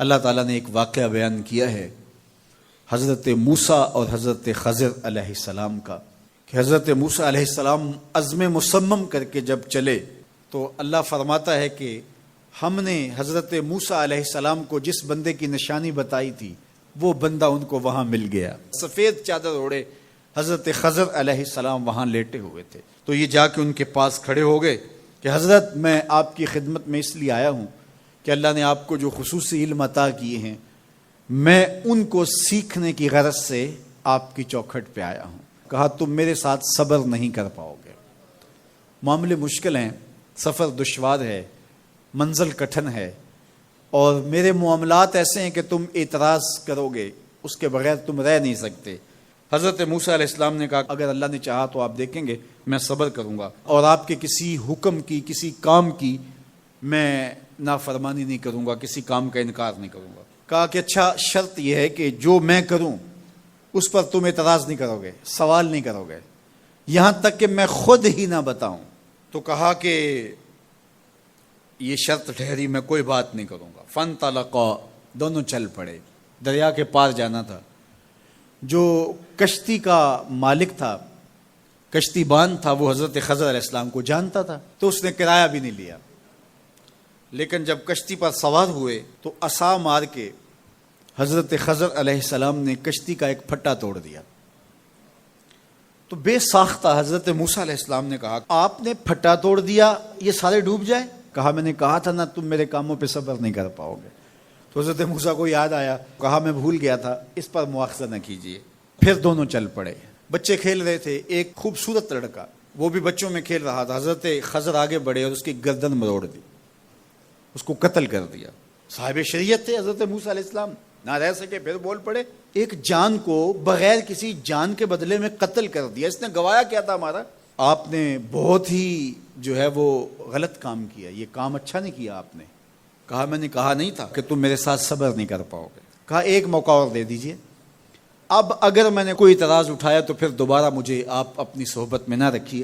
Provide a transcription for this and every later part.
اللہ تعالیٰ نے ایک واقعہ بیان کیا ہے حضرت موسیٰ اور حضرت خضر علیہ السلام کا، کہ حضرت موسیٰ علیہ السلام عزم مصمم کر کے جب چلے تو اللہ فرماتا ہے کہ ہم نے حضرت موسیٰ علیہ السلام کو جس بندے کی نشانی بتائی تھی وہ بندہ ان کو وہاں مل گیا۔ سفید چادر اوڑے حضرت خضر علیہ السلام وہاں لیٹے ہوئے تھے، تو یہ جا کے ان کے پاس کھڑے ہو گئے کہ حضرت میں آپ کی خدمت میں اس لیے آیا ہوں کہ اللہ نے آپ کو جو خصوصی علم عطا کیے ہیں میں ان کو سیکھنے کی غرض سے آپ کی چوکھٹ پہ آیا ہوں۔ کہا تم میرے ساتھ صبر نہیں کر پاؤ گے، معاملے مشکل ہیں، سفر دشوار ہے، منزل کٹھن ہے، اور میرے معاملات ایسے ہیں کہ تم اعتراض کرو گے اس کے بغیر تم رہ نہیں سکتے۔ حضرت موسیٰ علیہ السلام نے کہا اگر اللہ نے چاہا تو آپ دیکھیں گے میں صبر کروں گا اور آپ کے کسی حکم کی کسی کام کی میں نافرمانی نہیں کروں گا، کسی کام کا انکار نہیں کروں گا۔ کہا کہ اچھا شرط یہ ہے کہ جو میں کروں اس پر تم اعتراض نہیں کرو گے، سوال نہیں کرو گے، یہاں تک کہ میں خود ہی نہ بتاؤں۔ تو کہا کہ یہ شرط ٹھہری، میں کوئی بات نہیں کروں گا۔ فانطلقا، دونوں چل پڑے، دریا کے پار جانا تھا۔ جو کشتی کا مالک تھا، کشتی بان تھا، وہ حضرت خضر علیہ السلام کو جانتا تھا تو اس نے کرایہ بھی نہیں لیا، لیکن جب کشتی پر سوار ہوئے تو عصا مار کے حضرت خضر علیہ السلام نے کشتی کا ایک پھٹا توڑ دیا۔ تو بے ساختہ حضرت موسیٰ علیہ السلام نے کہا آپ نے پھٹا توڑ دیا، یہ سارے ڈوب جائیں؟ کہا میں نے کہا تھا نا تم میرے کاموں پہ صبر نہیں کر پاؤ گے۔ تو حضرت موسیٰ کو یاد آیا، کہا میں بھول گیا تھا، اس پر مواخذہ نہ کیجیے۔ پھر دونوں چل پڑے، بچے کھیل رہے تھے، ایک خوبصورت لڑکا وہ بھی بچوں میں کھیل رہا تھا۔ حضرت خضر آگے بڑھے اور اس کی گردن مروڑ دی، اس کو قتل کر دیا۔ صاحب شریعت تھے حضرت موسیٰ علیہ السلام، نہ رہ سکے، پھر بول پڑے ایک جان کو بغیر کسی جان کے بدلے میں قتل کر دیا، اس نے گوایا کیا تھا ہمارا؟ آپ نے بہت ہی جو ہے وہ غلط کام کیا، یہ کام اچھا نہیں کیا آپ نے۔ کہا میں نے کہا نہیں تھا کہ تم میرے ساتھ صبر نہیں کر پاؤ گے۔ کہا ایک موقع اور دے دیجئے، اب اگر میں نے کوئی اعتراض اٹھایا تو پھر دوبارہ مجھے آپ اپنی صحبت میں نہ رکھیے،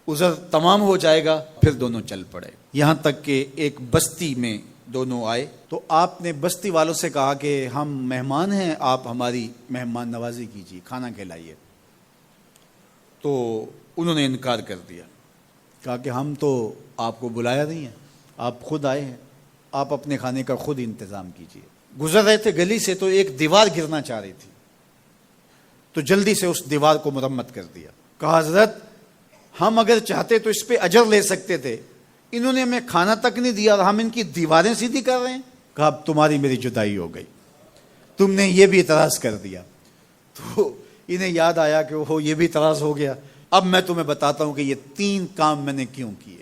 عذر تمام ہو جائے گا۔ پھر دونوں چل پڑے، یہاں تک کہ ایک بستی میں دونوں آئے تو آپ نے بستی والوں سے کہا کہ ہم مہمان ہیں، آپ ہماری مہمان نوازی کیجیے، کھانا کھلائیے۔ تو انہوں نے انکار کر دیا، کہا کہ ہم تو آپ کو بلایا نہیں ہے، آپ خود آئے ہیں، آپ اپنے کھانے کا خود انتظام کیجیے۔ گزر رہے تھے گلی سے تو ایک دیوار گرنا چاہ رہی تھی، تو جلدی سے اس دیوار کو مرمت کر دیا۔ کہا حضرت ہم اگر چاہتے تو اس پہ اجر لے سکتے تھے، انہوں نے ہمیں کھانا تک نہیں دیا اور ہم ان کی دیواریں سیدھی کر رہے ہیں۔ کہا اب تمہاری میری جدائی ہو گئی، تم نے یہ بھی اعتراض کر دیا۔ تو انہیں یاد آیا کہ وہ یہ بھی اعتراض ہو گیا، اب میں تمہیں بتاتا ہوں کہ یہ 3 کام میں نے کیوں کیے۔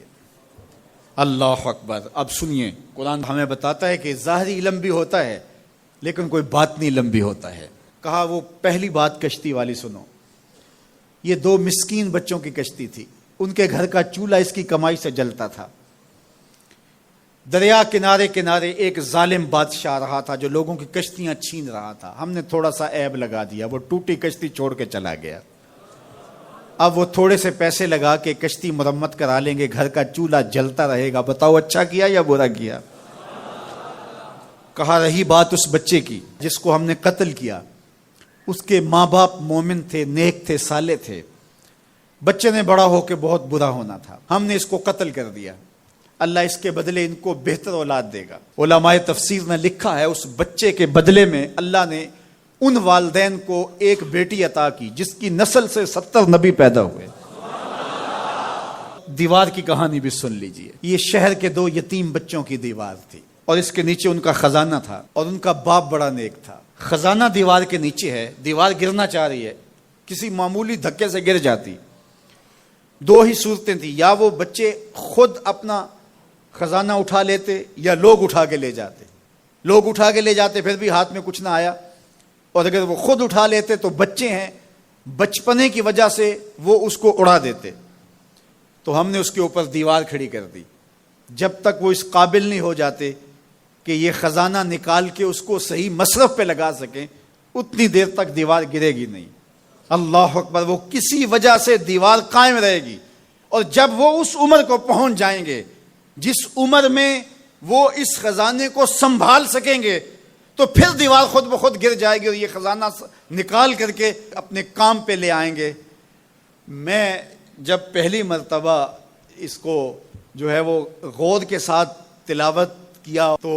اللہ اکبر۔ اب سنیے، قرآن ہمیں بتاتا ہے کہ ظاہری علم بھی ہوتا ہے لیکن کوئی باطنی علم بھی ہوتا ہے۔ کہا وہ پہلی بات کشتی والی سنو، یہ 2 مسکین بچوں کی کشتی تھی، ان کے گھر کا چولہا اس کی کمائی سے جلتا تھا۔ دریا کنارے کنارے ایک ظالم بادشاہ رہا تھا جو لوگوں کی کشتیاں چھین رہا تھا، ہم نے تھوڑا سا عیب لگا دیا، وہ ٹوٹی کشتی چھوڑ کے چلا گیا۔ اب وہ تھوڑے سے پیسے لگا کے کشتی مرمت کرا لیں گے، گھر کا چولہا جلتا رہے گا، بتاؤ اچھا کیا یا برا کیا؟ کہا رہی بات اس بچے کی جس کو ہم نے قتل کیا، اس کے ماں باپ مومن تھے، نیک تھے، صالح تھے، بچے نے بڑا ہو کے بہت برا ہونا تھا، ہم نے اس کو قتل کر دیا، اللہ اس کے بدلے ان کو بہتر اولاد دے گا۔ علماء تفسیر نے لکھا ہے اس بچے کے بدلے میں اللہ نے ان والدین کو ایک بیٹی عطا کی جس کی نسل سے 70 نبی پیدا ہوئے۔ دیوار کی کہانی بھی سن لیجئے، یہ شہر کے 2 یتیم بچوں کی دیوار تھی اور اس کے نیچے ان کا خزانہ تھا اور ان کا باپ بڑا نیک تھا۔ خزانہ دیوار کے نیچے ہے، دیوار گرنا چاہ رہی ہے، کسی معمولی دھکے سے گر جاتی۔ 2 ہی صورتیں تھیں، یا وہ بچے خود اپنا خزانہ اٹھا لیتے یا لوگ اٹھا کے لے جاتے۔ لوگ اٹھا کے لے جاتے پھر بھی ہاتھ میں کچھ نہ آیا، اور اگر وہ خود اٹھا لیتے تو بچے ہیں، بچپنے کی وجہ سے وہ اس کو اڑا دیتے۔ تو ہم نے اس کے اوپر دیوار کھڑی کر دی، جب تک وہ اس قابل نہیں ہو جاتے کہ یہ خزانہ نکال کے اس کو صحیح مصرف پہ لگا سکیں، اتنی دیر تک دیوار گرے گی نہیں۔ اللہ اکبر۔ وہ کسی وجہ سے دیوار قائم رہے گی، اور جب وہ اس عمر کو پہنچ جائیں گے جس عمر میں وہ اس خزانے کو سنبھال سکیں گے تو پھر دیوار خود بخود گر جائے گی اور یہ خزانہ نکال کر کے اپنے کام پہ لے آئیں گے۔ میں جب پہلی مرتبہ اس کو جو ہے وہ غور کے ساتھ تلاوت کیا تو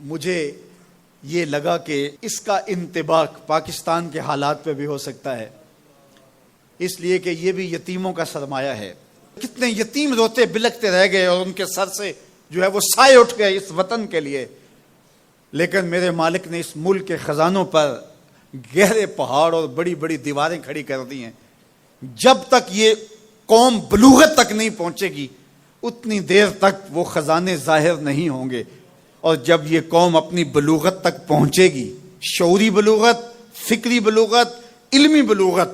مجھے یہ لگا کہ اس کا انطباق پاکستان کے حالات پہ بھی ہو سکتا ہے، اس لیے کہ یہ بھی یتیموں کا سرمایہ ہے۔ کتنے یتیم روتے بلکتے رہ گئے اور ان کے سر سے جو ہے وہ سائے اٹھ گئے اس وطن کے لیے، لیکن میرے مالک نے اس ملک کے خزانوں پر گہرے پہاڑ اور بڑی بڑی دیواریں کھڑی کر دی ہیں۔ جب تک یہ قوم بلوغت تک نہیں پہنچے گی اتنی دیر تک وہ خزانے ظاہر نہیں ہوں گے، اور جب یہ قوم اپنی بلوغت تک پہنچے گی، شعوری بلوغت، فکری بلوغت، علمی بلوغت،